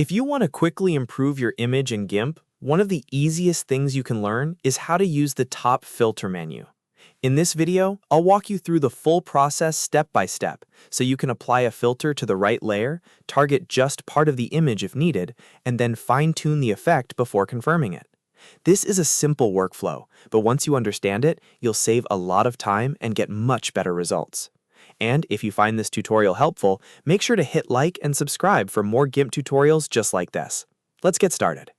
If you want to quickly improve your image in GIMP, one of the easiest things you can learn is how to use the top filter menu. In this video, I'll walk you through the full process step by step, so you can apply a filter to the right layer, target just part of the image if needed, and then fine-tune the effect before confirming it. This is a simple workflow, but once you understand it, you'll save a lot of time and get much better results. And if you find this tutorial helpful, make sure to hit like and subscribe for more GIMP tutorials just like this. Let's get started.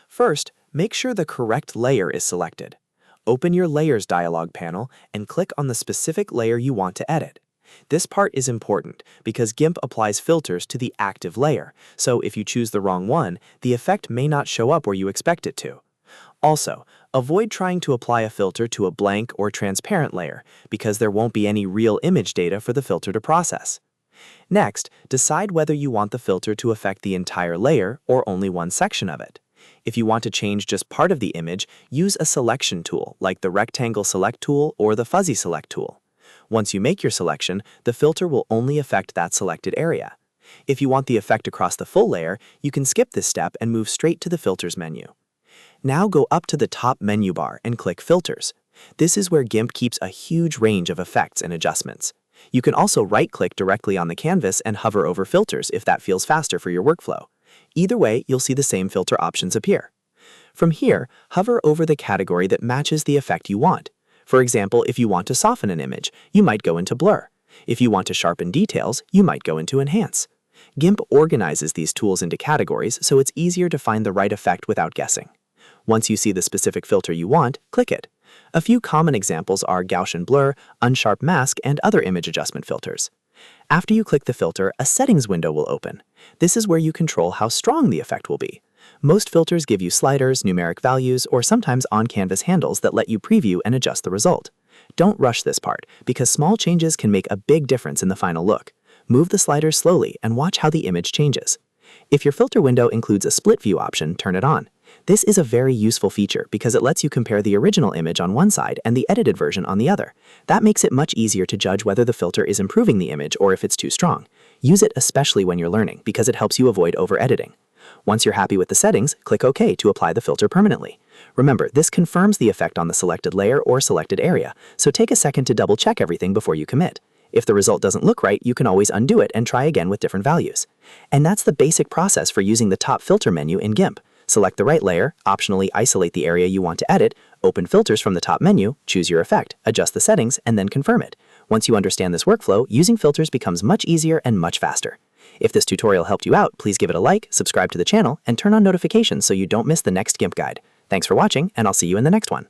First, make sure the correct layer is selected. Open your Layers dialog panel and click on the specific layer you want to edit. This part is important because GIMP applies filters to the active layer, so if you choose the wrong one, the effect may not show up where you expect it to. Also, avoid trying to apply a filter to a blank or transparent layer because there won't be any real image data for the filter to process. Next, decide whether you want the filter to affect the entire layer or only one section of it. If you want to change just part of the image, use a selection tool like the Rectangle Select tool or the Fuzzy Select tool. Once you make your selection, the filter will only affect that selected area. If you want the effect across the full layer, you can skip this step and move straight to the Filters menu. Now go up to the top menu bar and click Filters. This is where GIMP keeps a huge range of effects and adjustments. You can also right-click directly on the canvas and hover over Filters if that feels faster for your workflow. Either way, you'll see the same filter options appear. From here, hover over the category that matches the effect you want. For example, if you want to soften an image, you might go into Blur. If you want to sharpen details, you might go into Enhance. GIMP organizes these tools into categories so it's easier to find the right effect without guessing. Once you see the specific filter you want, click it. A few common examples are Gaussian blur, unsharp mask, and other image adjustment filters. After you click the filter, a settings window will open. This is where you control how strong the effect will be. Most filters give you sliders, numeric values, or sometimes on-canvas handles that let you preview and adjust the result. Don't rush this part, because small changes can make a big difference in the final look. Move the sliders slowly and watch how the image changes. If your filter window includes a split view option, turn it on. This is a very useful feature because it lets you compare the original image on one side and the edited version on the other. That makes it much easier to judge whether the filter is improving the image or if it's too strong. Use it especially when you're learning because it helps you avoid over-editing. Once you're happy with the settings, click OK to apply the filter permanently. Remember, this confirms the effect on the selected layer or selected area, so take a second to double-check everything before you commit. If the result doesn't look right, you can always undo it and try again with different values. And that's the basic process for using the top filter menu in GIMP. Select the right layer, optionally isolate the area you want to edit, open filters from the top menu, choose your effect, adjust the settings, and then confirm it. Once you understand this workflow, using filters becomes much easier and much faster. If this tutorial helped you out, please give it a like, subscribe to the channel, and turn on notifications so you don't miss the next GIMP guide. Thanks for watching, and I'll see you in the next one.